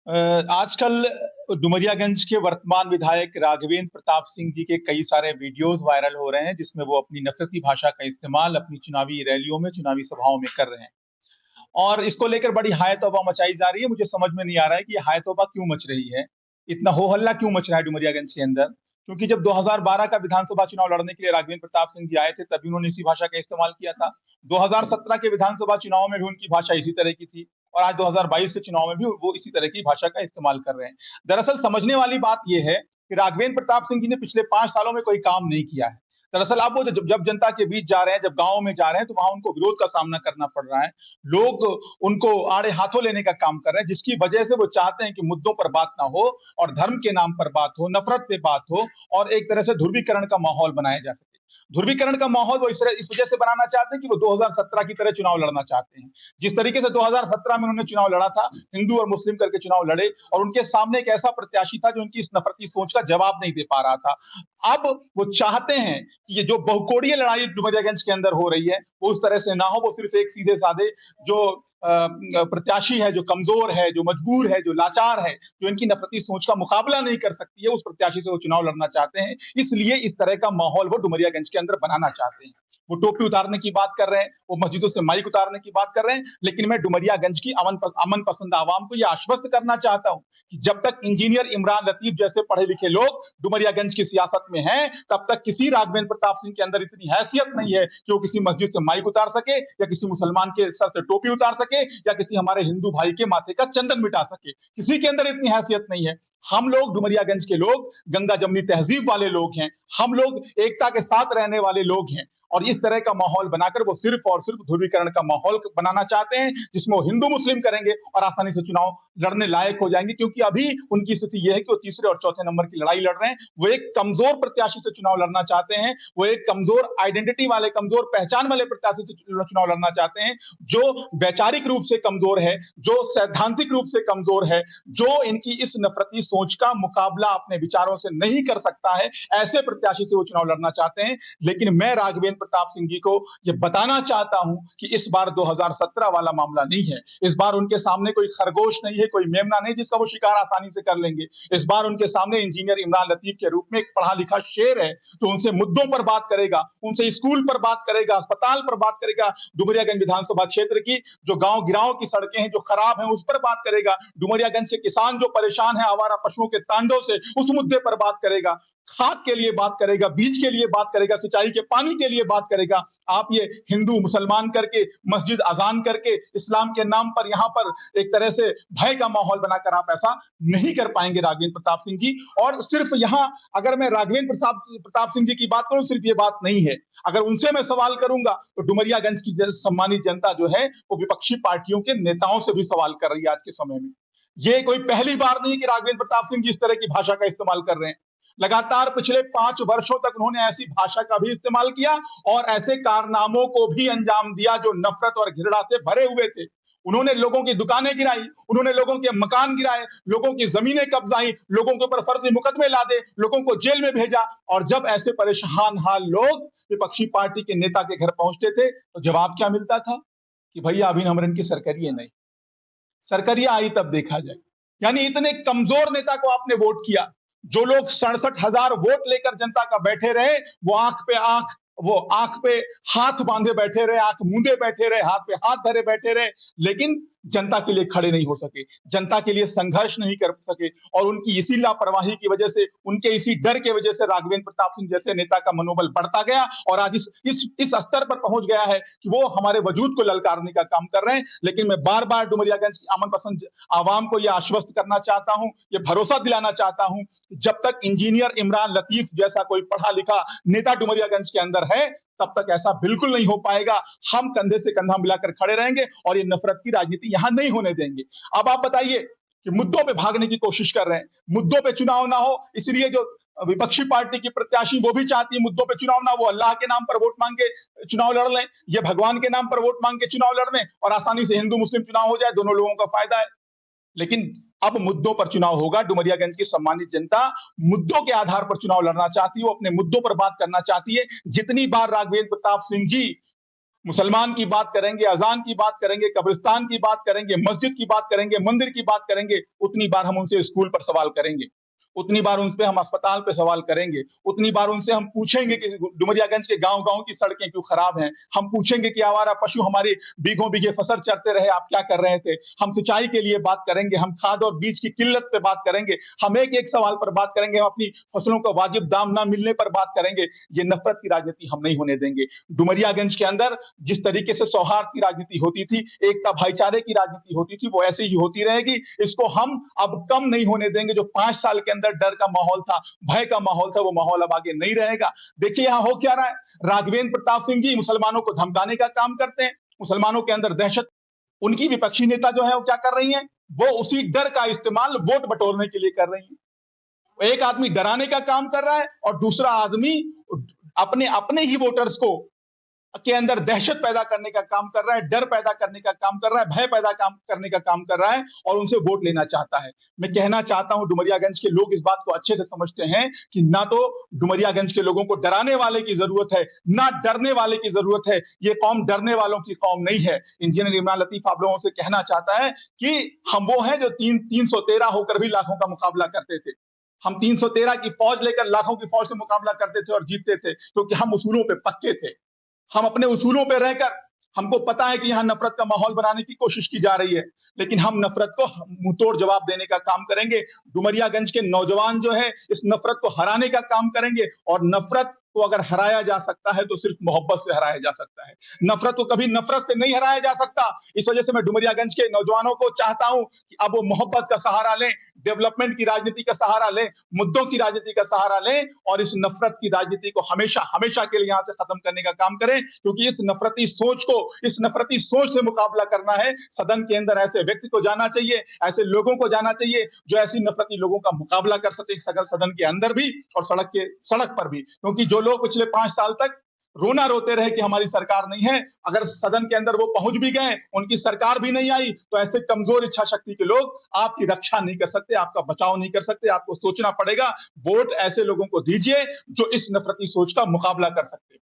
अ, आजकल डुमरियागंज के वर्तमान विधायक राघवेंद्र प्रताप सिंह जी के कई सारे वीडियोस वायरल हो रहे हैं, जिसमें वो अपनी नफरती भाषा का इस्तेमाल अपनी चुनावी रैलियों में, चुनावी सभाओं में कर रहे हैं। और इसको लेकर बड़ी हाय-तौबा मचाई जा रही है। मुझे समझ में नहीं आ रहा है कि ये हाय-तौबा क्यों मच रही है? इतना हो-हल्ला क्यों मच रहा है डुमरियागंज के अंदर? क्योंकि जब 2012 का विधानसभा चुनाव लड़ने के लिए राघवेंद्र प्रताप सिंह जी आए थे, तभी उन्होंने इसी भाषा का इस्तेमाल किया था। 2017 के विधानसभा चुनाव में भी उनकी भाषा इसी तरह की थी और आज 2022 के चुनाव में भी वो इसी तरह की भाषा का इस्तेमाल कर रहे हैं। दरअसल समझने वाली बात ये है कि राघवेंद्र प्रताप सिंह जी ने पिछले 5 सालों में कोई काम नहीं किया है। दरअसल आप वो जब जनता के बीच जा रहे हैं, जब गाँव में जा रहे हैं, तो वहाँ उनको विरोध का सामना करना पड़ रहा है। लोग उनको आड़े हाथों लेने का काम कर रहे हैं, जिसकी वजह से वो चाहते हैं कि मुद्दों पर बात ना हो और धर्म के नाम पर बात हो, नफरत पे बात हो और एक तरह से ध्रुवीकरण का माहौल बनाया जा सके। ध्रुवीकरण का माहौल वो इस वजह से बनाना चाहते हैं कि वो 2017 की तरह चुनाव लड़ना चाहते हैं। जिस तरीके से 2017 में उन्होंने चुनाव लड़ा था, हिंदू और मुस्लिम करके चुनाव लड़े और उनके सामने एक ऐसा प्रत्याशी था जो उनकी इस नफरती सोच का जवाब नहीं दे पा रहा था। अब वो चाहते हैं कि ये जो बहुकोणीय लड़ाई डुमरियागंज के अंदर हो रही है, वो उस तरह से ना हो, वो सिर्फ एक सीधे-साधे जो प्रत्याशी है, जो कमजोर है, जो मजबूर है, जो लाचार है, जो इनकी नफरती सोच का मुकाबला नहीं कर सकती है, उस प्रत्याशी से वो चुनाव लड़ना चाहते हैं। इसलिए इस तरह का माहौल वो डुमरियागंज के अंदर बनाना चाहते हैं। वो टोपी उतारने की बात कर रहे हैं, वो मस्जिदों से माइक उतारने की बात कर रहे हैं, लेकिन मैं डुमरियागंज की अमन पसंद आवाम को ये आश्वस्त करना चाहता हूं कि जब तक इंजीनियर इमरान लतीफ जैसे पढ़े लिखे लोग डुमरियागंज की सियासत में हैं, तब तक किसी राघवेंद्र प्रताप सिंह के अंदर इतनी हैसियत नहीं है कि वो किसी मस्जिद से माइक उतार सके या किसी मुसलमान के सर से टोपी उतार सके या किसी हमारे हिंदू भाई के माथे का चंदन मिटा सके। किसी के अंदर इतनी हैसियत नहीं है। हम लोग डुमरियागंज के लोग गंगा जमनी तहजीब वाले लोग हैं। हम लोग एकता के साथ रहने वाले लोग हैं और इस तरह का माहौल बनाकर वो सिर्फ और सिर्फ ध्रुवीकरण का माहौल बनाना चाहते हैं, जिसमें वो हिंदू मुस्लिम करेंगे और आसानी से चुनाव लड़ने लायक हो जाएंगे, क्योंकि अभी उनकी स्थिति यह है कि वो तीसरे और चौथे नंबर की लड़ाई लड़ रहे हैं। वो एक कमजोर प्रत्याशी से चुनाव लड़ना चाहते हैं, वो एक कमजोर आइडेंटिटी वाले, कमजोर पहचान वाले प्रत्याशी से चुनाव लड़ना चाहते हैं, जो वैचारिक रूप से कमजोर है, जो सैद्धांतिक रूप से कमजोर है, जो इनकी इस नफरती सोच का मुकाबला अपने विचारों से नहीं कर सकता है, ऐसे प्रत्याशी से वो चुनाव लड़ना चाहते हैं। लेकिन मैं राघवेंद्र प्रताप सिंह जी को ये बताना चाहता हूं कि इस बार 2017 वाला मामला नहीं है। इस बार उनके सामने कोई खरगोश नहीं है, कोई मेमना नहीं जिसका वो शिकार आसानी से कर लेंगे। इस बार उनके सामने इंजीनियर इमरान लतीफ के रूप में एक पढ़ा लिखा शेर है, जो उनसे मुद्दों पर बात करेगा, उनसे स्कूल पर बात करेगा, अस्पताल पर बात करेगा, डुमरियागंज विधानसभा क्षेत्र की जो गांव गिराव की सड़कें हैं जो खराब हैं उस पर बात करेगा, डुमरियागंज के किसान जो परेशान है आवारा पशुओं के तांडव से, उस मुद्दे पर बात करेगा, खाद के लिए बात करेगा, बीज के लिए बात करेगा, सिंचाई के पानी के लिए बात करेगा। आप ये हिंदू मुसलमान करके, मस्जिद अजान करके, इस्लाम के नाम पर यहाँ पर एक तरह से भय का माहौल बनाकर आप ऐसा नहीं कर पाएंगे राघवेंद्र प्रताप सिंह जी। और सिर्फ यहाँ अगर मैं राघवेंद्र प्रताप सिंह जी की बात करूं, सिर्फ ये बात नहीं है। अगर उनसे मैं सवाल करूंगा तो डुमरियागंज की सम्मानित जनता जो है वो विपक्षी पार्टियों के नेताओं से भी सवाल कर रही है आज के समय में। ये कोई पहली बार नहीं कि राघवेंद्र प्रताप सिंह जी इस तरह की भाषा का इस्तेमाल कर रहे हैं। लगातार पिछले 5 वर्षों तक उन्होंने ऐसी भाषा का भी इस्तेमाल किया और ऐसे कारनामों को भी अंजाम दिया जो नफरत और घृणा से भरे हुए थे। उन्होंने लोगों की दुकानें गिराई, उन्होंने लोगों के मकान गिराए, लोगों की जमीनें कब्जाई, लोगों के ऊपर फर्जी मुकदमे लादे, लोगों को जेल में भेजा। और जब ऐसे परेशान हाल लोग विपक्षी पार्टी के नेता के घर पहुंचते थे तो जवाब क्या मिलता था कि भैया अभी हमरन की सरकरिए नहीं, सरकरिया आई तब देखा जाए। यानी इतने कमजोर नेता को आपने वोट किया। जो लोग 67,000 वोट लेकर जनता का बैठे रहे, वो आंख पे हाथ बांधे बैठे रहे, आंख मूंदे बैठे रहे, हाथ पे हाथ धरे बैठे रहे, लेकिन जनता के लिए खड़े नहीं हो सके, जनता के लिए संघर्ष नहीं कर सके। और उनकी इसी लापरवाही की वजह से, उनके इसी डर की वजह से राघवेंद्र प्रताप सिंह जैसे नेता का मनोबल बढ़ता गया और आज इस स्तर पर पहुंच गया है कि वो हमारे वजूद को ललकारने का काम कर रहे हैं। लेकिन मैं बार बार डुमरियागंज की अमन पसंद आवाम को यह आश्वस्त करना चाहता हूं, ये भरोसा दिलाना चाहता हूं कि जब तक इंजीनियर इमरान लतीफ जैसा कोई पढ़ा लिखा नेता डुमरियागंज के अंदर है, तब तक ऐसा बिल्कुल नहीं हो पाएगा। हम कंधे से कंधा मिलाकर खड़े रहेंगे और ये नफरत की राजनीति यहां नहीं होने देंगे। अब आप बताइए कि मुद्दों पे भागने की कोशिश कर रहे हैं, मुद्दों पे चुनाव ना हो, इसलिए जो विपक्षी पार्टी की प्रत्याशी वो भी चाहती है मुद्दों पे चुनाव ना, वो अल्लाह के नाम पर वोट मांग के चुनाव लड़ लें, ये भगवान के नाम पर वोट मांग के चुनाव लड़ लें और आसानी से हिंदू मुस्लिम चुनाव हो जाए, दोनों लोगों का फायदा है। लेकिन अब मुद्दों पर चुनाव होगा। डुमरियागंज की सम्मानित जनता मुद्दों के आधार पर चुनाव लड़ना चाहती है, वो अपने मुद्दों पर बात करना चाहती है। जितनी बार राघवेंद्र प्रताप सिंह जी मुसलमान की बात करेंगे, अजान की बात करेंगे, कब्रिस्तान की बात करेंगे, मस्जिद की बात करेंगे, मंदिर की बात करेंगे, उतनी बार हम उनसे स्कूल पर सवाल करेंगे, उतनी बार उनपे हम अस्पताल पे सवाल करेंगे, उतनी बार उनसे हम पूछेंगे कि डुमरियागंज के गांव-गांव की सड़कें क्यों खराब हैं। हम पूछेंगे कि आवारा पशु हमारी बीघों-बीघे फसल चरते रहे, आप क्या कर रहे थे? हम सिंचाई के लिए बात करेंगे, हम खाद और बीज की किल्लत पे बात करेंगे, हम एक-एक सवाल पर बात करेंगे, हम अपनी फसलों को वाजिब दाम ना मिलने पर बात करेंगे। ये नफरत की राजनीति हम नहीं होने देंगे। डुमरियागंज के अंदर जिस तरीके से सौहार्द की राजनीति होती थी, एकता भाईचारे की राजनीति होती थी, वो ऐसे ही होती रहेगी। इसको हम अब कम नहीं होने देंगे। जो 5 साल के अंदर डर का माहौल था, भय का माहौल था, वो माहौल अब आगे नहीं रहेगा। देखिए यहाँ हो क्या रहा है, राघवेंद्र प्रताप सिंह जी मुसलमानों को धमकाने का काम करते हैं, मुसलमानों के अंदर दहशत। उनकी विपक्षी नेता जो है वो क्या कर रही हैं, वो उसी डर का इस्तेमाल वोट बटोरने के लिए कर रही हैं। एक आदमी डराने का काम कर रहा है और दूसरा आदमी अपने अपने ही वोटर्स को के अंदर दहशत पैदा करने का काम कर रहा है, डर पैदा करने का काम कर रहा है, भय पैदा करने का काम कर रहा है और उनसे वोट लेना चाहता है। मैं कहना चाहता हूं डुमरियागंज के लोग इस बात को अच्छे से समझते हैं कि ना तो डुमरियागंज के लोगों को डराने वाले की जरूरत है, ना डरने वाले की जरूरत है। ये कौम डरने वालों की कौम नहीं है। इंजीनियर इमरान लतीफ आप लोगों से कहना चाहता है कि हम वो हैं जो 313 होकर भी लाखों का मुकाबला करते थे। हम 313 की फौज लेकर लाखों की फौज से मुकाबला करते थे और जीतते थे, क्योंकि हम उसूलों पे पक्के थे। हम अपने उसूलों पे रहकर, हमको पता है कि यहाँ नफरत का माहौल बनाने की कोशिश की जा रही है, लेकिन हम नफरत को मुंहतोड़ जवाब देने का काम करेंगे। डुमरियागंज के नौजवान जो है इस नफरत को हराने का काम करेंगे और नफरत को अगर हराया जा सकता है तो सिर्फ मोहब्बत से हराया जा सकता है। नफरत को कभी नफरत से नहीं हराया जा सकता। इस वजह से मैं डुमरियागंज के नौजवानों को चाहता हूं कि अब वो मोहब्बत का सहारा लें, डेवलपमेंट की राजनीति का सहारा लें, मुद्दों की राजनीति का सहारा लें और इस नफरत की राजनीति को हमेशा हमेशा के लिए यहां से खत्म करने का काम करें, क्योंकि इस नफरती सोच से मुकाबला करना है। सदन के अंदर ऐसे व्यक्ति को जाना चाहिए, ऐसे लोगों को जाना चाहिए जो ऐसी नफरती लोगों का मुकाबला कर सके सदन के अंदर भी और सड़क पर भी। क्योंकि जो लोग पिछले 5 साल तक रोना रोते रहे कि हमारी सरकार नहीं है, अगर सदन के अंदर वो पहुंच भी गए, उनकी सरकार भी नहीं आई, तो ऐसे कमजोर इच्छा शक्ति के लोग आपकी रक्षा नहीं कर सकते, आपका बचाव नहीं कर सकते। आपको सोचना पड़ेगा, वोट ऐसे लोगों को दीजिए जो इस नफरती सोच का मुकाबला कर सकते हैं।